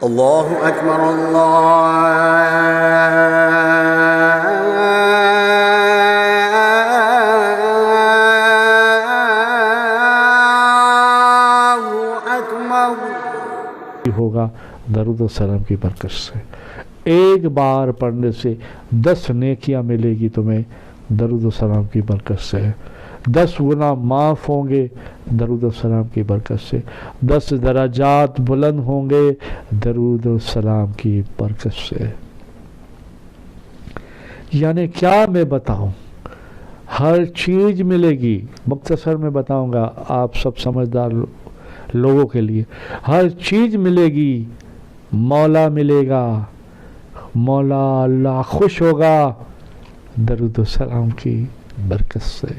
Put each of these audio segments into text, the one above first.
اللہ اکبر اللہ اکبر ہوگا درود و سلام کی برکت سے. ایک بار پڑھنے سے 10 نیکیاں ملے گی تمہیں درود و سلام کی برکت سے. 10 گناہ معاف ہوں گے درود و سلام کی برکت سے. 10 درجات بلند ہوں گے درود و سلام کی برکت سے. یعنی کیا میں بتاؤں، ہر چیز ملے گی. مختصر میں بتاؤں گا آپ سب سمجھدار لوگوں کے لیے. ہر چیز ملے گی. مولا ملے گا، مولا اللہ خوش ہوگا درود و سلام کی برکت سے.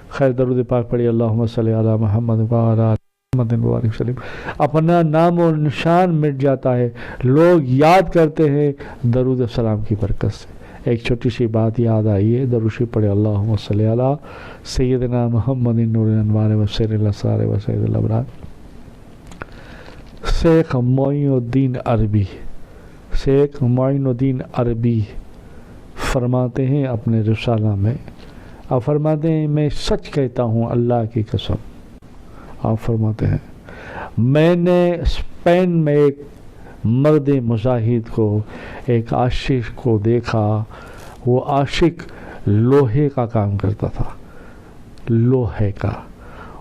خیر درود پاک پڑھی. اللہم صلی علی محمد وعلی آل محمد وبارک وسلم. اپنا نام و نشان مٹ جاتا ہے، لوگ یاد کرتے ہیں درود و سلام کی برکت سے. ایک چھوٹی سی بات یاد آئی ہے، درود شریف پڑھے. اللہم صلی علی سیدنا محمد نور الانوار وسیر الاسرار وسید الابرار. شیخ معین الدین عربی فرماتے ہیں اپنے رسالہ میں، آپ فرماتے ہیں میں سچ کہتا ہوں اللہ کی قسم. آپ فرماتے ہیں میں نے اسپین میں ایک مرد مجاہد کو، ایک عاشق کو دیکھا. وہ عاشق لوہے کا کام کرتا تھا، لوہے کا،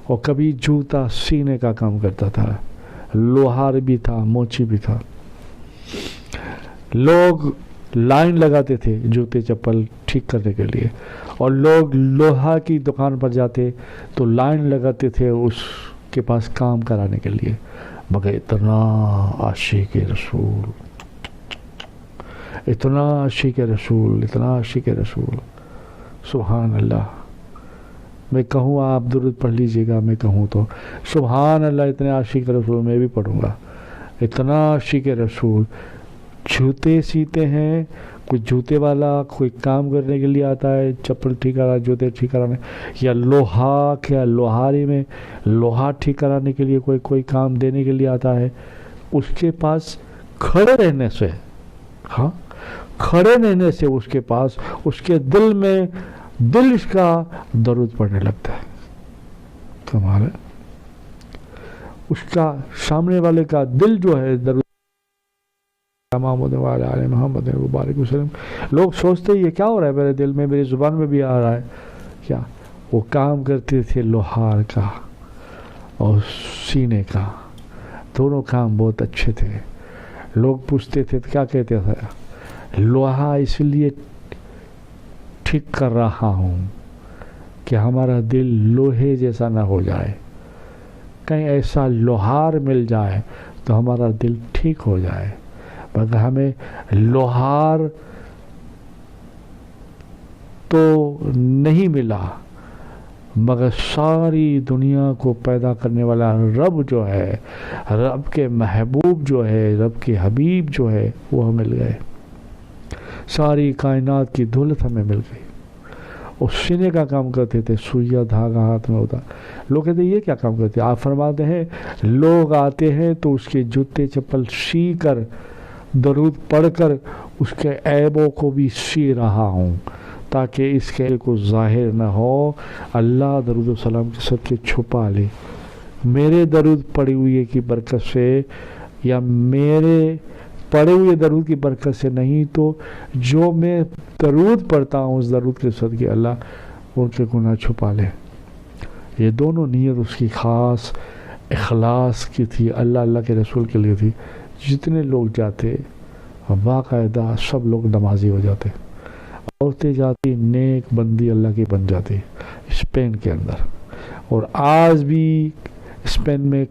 اور کبھی جوتا سینے کا کام کرتا تھا. لوہار بھی تھا، موچی بھی تھا. لوگ لائن لگاتے تھے جوتے چپل ٹھیک کرنے کے لیے، اور لوگ لوہا کی دکان پر جاتے تو لائن لگاتے تھے اس کے پاس کام کرانے کے لیے. مگر اتنا عاشق رسول، اتنا عاشق رسول، اتنا عاشق رسول، سبحان اللہ. میں کہوں آپ درود پڑھ لیجئے گا، میں کہوں تو سبحان اللہ. اتنے عاشق رسول میں بھی پڑھوں گا. اتنا عاشق رسول. جوتے سیتے ہیں، کوئی جوتے والا کوئی کام کرنے کے لیے آتا ہے، چپل ٹھیک کرانا، جوتے ٹھیک کرانے، یا لوہا کیا لوہاری میں لوہا ٹھیک کرانے کے لیے کوئی کام دینے کے لیے آتا ہے. اس کے پاس کھڑے رہنے سے، ہاں کھڑے رہنے سے اس کے پاس، اس کے دل میں، دل اس کا درود پڑھنے لگتا ہے. کمال ہے. اس کا سامنے والے کا دل جو ہے درود محمد وعلی آل محمد وبارک وسلم. لوگ سوچتے یہ کیا ہو رہا ہے میرے دل میں، میری زبان میں بھی آ رہا ہے کیا. وہ کام کرتے تھے لوہار کا اور سینے کا، دونوں کام بہت اچھے تھے. لوگ پوچھتے تھے کیا کہتے تھے، لوہا اس لیے ٹھیک کر رہا ہوں کہ ہمارا دل لوہے جیسا نہ ہو جائے، کہیں ایسا لوہار مل جائے تو ہمارا دل ٹھیک ہو جائے. مگر ہمیں لوہار تو نہیں ملا، مگر ساری دنیا کو پیدا کرنے والا رب جو ہے، رب کے محبوب جو ہے، رب کے حبیب جو ہے، وہ ہمیں مل گئے. ساری کائنات کی دولت ہمیں مل گئی. اور سینے کا کام کرتے تھے، سوئیاں دھاگا ہاتھ میں ہوتا. لوگ کہتے ہیں یہ کیا کام کرتے ہیں. آپ فرماتے ہیں لوگ آتے ہیں تو اس کے جوتے چپل سی کر، درود پڑھ کر اس کے عیبوں کو بھی سی رہا ہوں تاکہ اس کے کو ظاہر نہ ہو. اللہ درود و سلام کے صدقے چھپا لے. میرے درود پڑھی ہوئے کی برکت سے، یا میرے پڑھے ہوئے درود کی برکت سے نہیں، تو جو میں درود پڑھتا ہوں اس درود کے صدقے اللہ ان کے گناہ چھپا لے. یہ دونوں نیت اس کی خاص اخلاص کی تھی، اللہ کے رسول کے لیے تھی. جتنے لوگ جاتے باقاعدہ سب لوگ نمازی ہو جاتے، عورتیں جاتی نیک بندی اللہ کی بن جاتی اسپین کے اندر. اور آج بھی اسپین میں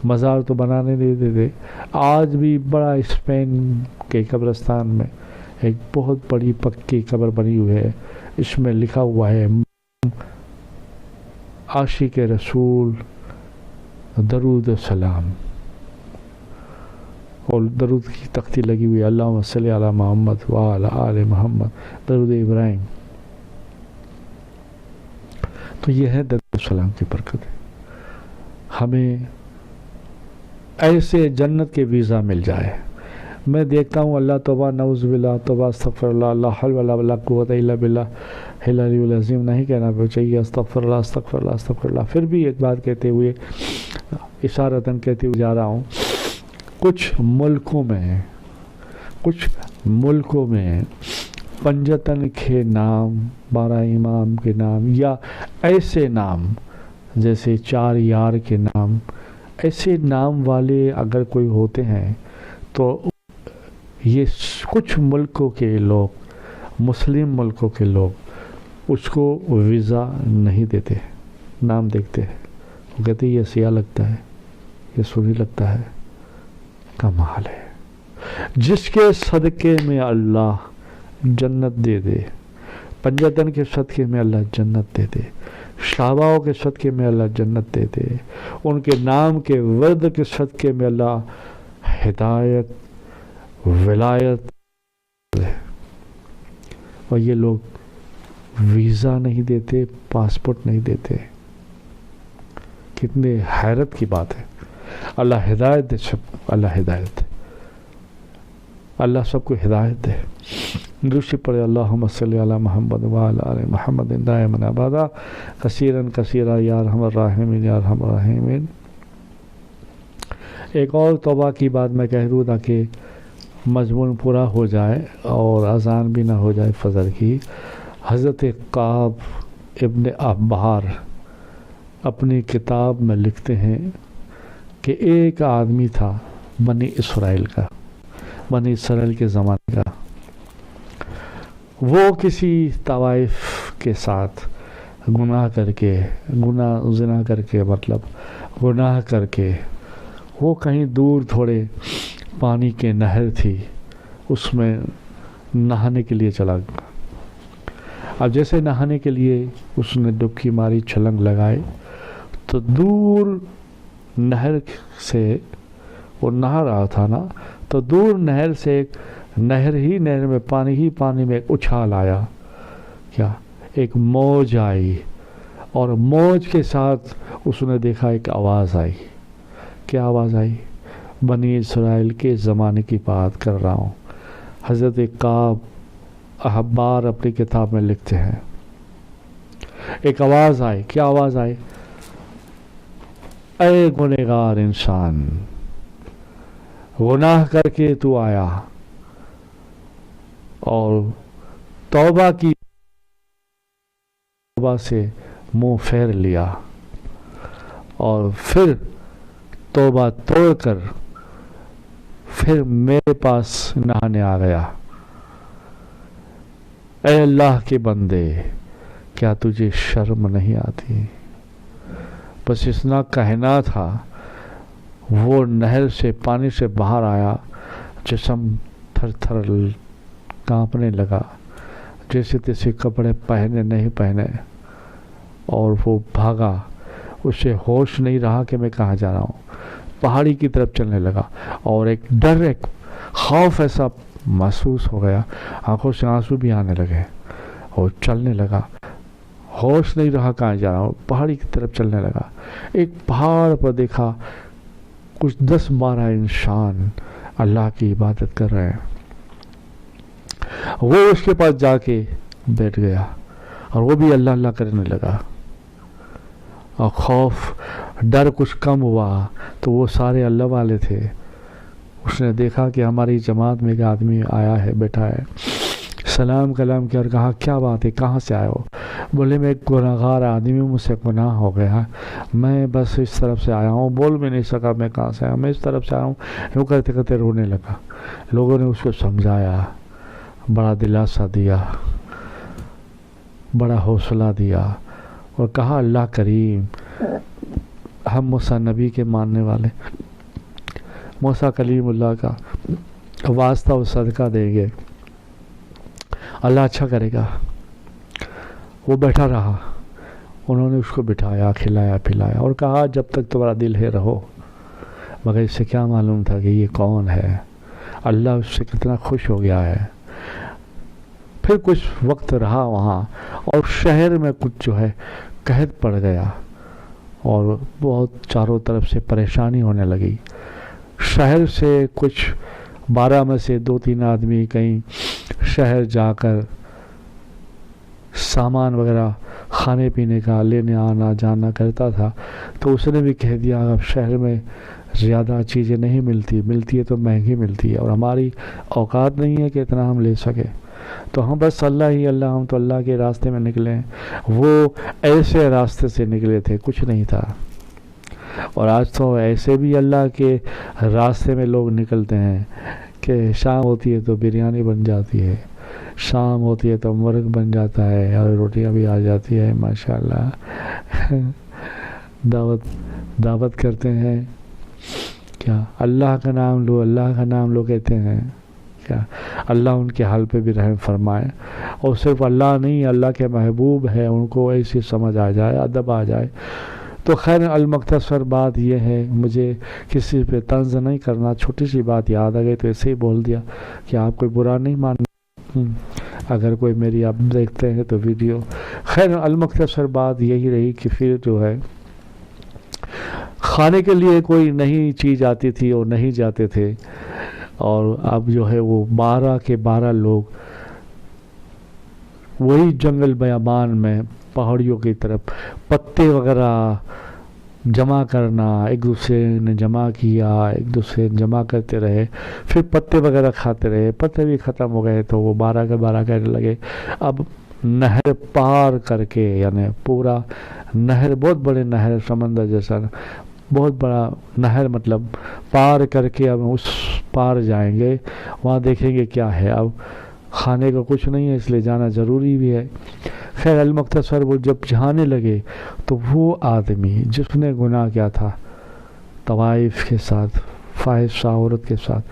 مزار تو بنانے نہیں دیتے. آج بھی بڑا اسپین کے قبرستان میں ایک بہت بڑی پکی قبر بنی ہوئی ہے. اس میں لکھا ہوا ہے عاشق رسول درود و سلام، اور درود کی تختی لگی ہوئی ہے اللہم صلی علی محمد وعلی آل محمد، درود ابراہیم. تو یہ ہے درود و سلام کی برکت. ہمیں ایسے جنت کے ویزا مل جائے. میں دیکھتا ہوں اللہ توبہ نعوذ باللہ توبہ استغفر اللہ لا حول ولا قوت الا باللہ العلی العظیم نہیں کہنا چاہیے، استغفر اللہ استغفر اللہ استغفر اللہ. پھر بھی ایک بات کہتے ہوئے اشارتاً کہتے ہوئے جا رہا ہوں، کچھ ملکوں میں پنجتن کے نام، 12 امام کے نام، یا ایسے نام جیسے 4 یار کے نام، ایسے نام والے اگر کوئی ہوتے ہیں تو یہ کچھ ملکوں کے لوگ، مسلم ملکوں کے لوگ اس کو ویزا نہیں دیتے. نام دیکھتے ہیں، وہ کہتے ہیں یہ سیاہ لگتا ہے، یہ سنی لگتا ہے. کمال ہے. جس کے صدقے میں اللہ جنت دے دے، پنجتن کے صدقے میں اللہ جنت دے دے، شعباؤں کے صدقے میں اللہ جنت دے دے، ان کے نام کے ورد کے صدقے میں اللہ ہدایت ولایت دے. اور یہ لوگ ویزا نہیں دیتے، پاسپورٹ نہیں دیتے. کتنے حیرت کی بات ہے. اللہ ہدایت دے، سب اللہ ہدایت دے، اللہ سب کو ہدایت دے. درود پڑھے اللہم صلی علی محمد وعلی آل محمد دائما ابدا کثیرا کثیرا یا ارحم الراحمین یا ارحم الراحمین. ایک اور توبہ کی بات میں کہہ دوں تاکہ مضمون پورا ہو جائے اور اذان بھی نہ ہو جائے فجر کی. حضرت کعب ابن احبار اپنی کتاب میں لکھتے ہیں کہ ایک آدمی تھا بنی اسرائیل کے زمانے کا. وہ کسی طوائف کے ساتھ گناہ کر کے وہ کہیں دور تھوڑے پانی کے نہر تھی، اس میں نہانے کے لیے چلا گیا. اب جیسے نہانے کے لیے اس نے ڈبکی ماری، چھلنگ لگائے، تو دور نہر سے وہ نہا رہا تھا نا، تو دور نہر سے نہر میں پانی میں ایک اچھال آیا. کیا؟ ایک موج آئی، اور موج کے ساتھ اس نے دیکھا ایک آواز آئی. کیا آواز آئی؟ بنی اسرائیل کے زمانے کی بات کر رہا ہوں. حضرت کعب احبار اپنی کتاب میں لکھتے ہیں ایک آواز آئی. کیا آواز آئی؟ اے گنہگار انسان، گناہ کر کے تو آیا اور توبہ سے منہ پھیر لیا، اور پھر توبہ توڑ کر پھر میرے پاس نہانے آ گیا. اے اللہ کے بندے، کیا تجھے شرم نہیں آتی؟ بس اتنا کہنا تھا، وہ نہر سے پانی سے باہر آیا، جسم تھر تھر کانپنے لگا، جیسے تیسے کپڑے پہنے نہیں پہنے، اور وہ بھاگا. اسے ہوش نہیں رہا کہ میں کہاں جا رہا ہوں. پہاڑی کی طرف چلنے لگا، اور ایک ڈر، ایک خوف ایسا محسوس ہو گیا، آنکھوں سے آنسو بھی آنے لگے، اور چلنے لگا. ہوش نہیں رہا کہاں جا رہا ہوں، پہاڑی کی طرف چلنے لگا. ایک پہاڑ پر دیکھا کچھ 10-12 انسان اللہ کی عبادت کر رہے ہیں. وہ اس کے پاس جا کے بیٹھ گیا، اور وہ بھی اللہ اللہ کرنے لگا. اور خوف ڈر کچھ کم ہوا تو وہ سارے اللہ والے تھے. اس نے دیکھا کہ ہماری جماعت میں ایک آدمی آیا ہے، بیٹھا ہے. سلام کلام کیا اور کہا کیا بات ہے، کہاں سے آئے ہو؟ بولے میں ایک گناہگار آدمی ہوں، مجھ سے گناہ ہو گیا، میں بس اس طرف سے آیا ہوں. بول بھی نہیں سکا میں کہاں سے آیا، میں اس طرف سے آیا ہوں. یوں کرتے کرتے رونے لگا. لوگوں نے اس کو سمجھایا، بڑا دلاسا دیا، بڑا حوصلہ دیا، اور کہا اللہ کریم، ہم موسیٰ نبی کے ماننے والے، موسیٰ کلیم اللہ کا واسطہ و صدقہ دیں گے، اللہ اچھا کرے گا. وہ بیٹھا رہا. انہوں نے اس کو بٹھایا، کھلایا پلایا، اور کہا جب تک تمہارا دل ہے رہو. مگر اس سے کیا معلوم تھا کہ یہ کون ہے، اللہ اس سے کتنا خوش ہو گیا ہے. پھر کچھ وقت رہا وہاں، اور شہر میں کچھ جو ہے قحط پڑ گیا، اور بہت چاروں طرف سے پریشانی ہونے لگی. شہر سے کچھ 12 میں سے 2-3 آدمی کہیں شہر جا کر سامان وغیرہ کھانے پینے کا لینے آنا جانا کرتا تھا، تو اس نے بھی کہہ دیا اب شہر میں زیادہ چیزیں نہیں ملتی ہے تو مہنگی ملتی ہے، اور ہماری اوقات نہیں ہے کہ اتنا ہم لے سکے، تو ہم بس ہم تو اللہ کے راستے میں نکلے ہیں۔ وہ ایسے راستے سے نکلے تھے، کچھ نہیں تھا، اور آج تو ایسے بھی اللہ کے راستے میں لوگ نکلتے ہیں کہ شام ہوتی ہے تو بریانی بن جاتی ہے، شام ہوتی ہے تو مرغ بن جاتا ہے، اور روٹیاں بھی آ جاتی ہے ماشاءاللہ۔ دعوت کرتے ہیں، کیا اللہ کا نام لو کہتے ہیں، کیا اللہ ان کے حال پہ بھی رحم فرمائے، اور صرف اللہ نہیں، اللہ کے محبوب ہے، ان کو ایسی سمجھ آ جائے، ادب آ جائے۔ تو خیر المختصر بات یہ ہے، مجھے کسی پہ طنز نہیں کرنا، چھوٹی سی بات یاد آ گئی تو ایسے ہی بول دیا کہ آپ کوئی برا نہیں ماننا، اگر کوئی میری آپ دیکھتے ہیں تو ویڈیو۔ خیر المختصر بات یہی رہی کہ پھر جو ہے کھانے کے لیے کوئی نئی چیز آتی تھی اور نہیں جاتے تھے، اور اب جو ہے وہ 12 کے 12 لوگ وہی جنگل بیابان میں پہاڑیوں کی طرف پتے وغیرہ جمع کرنا، ایک دوسرے نے جمع کیا، ایک دوسرے جمع کرتے رہے، پھر پتے وغیرہ کھاتے رہے، پتے بھی ختم ہو گئے تو وہ 12 کے 12 کہنے لگے اب نہر پار کر کے، یعنی پورا نہر، بہت بڑے نہر، سمندر جیسا بہت بڑا نہر، مطلب پار کر کے اب اس پار جائیں گے، وہاں دیکھیں گے کیا ہے، اب کھانے کا کچھ نہیں ہے اس لیے جانا ضروری بھی ہے۔ خیر المختصر وہ جب جانے لگے تو وہ آدمی جس نے گناہ کیا تھا طوائف کے ساتھ، فاحشہ عورت کے ساتھ،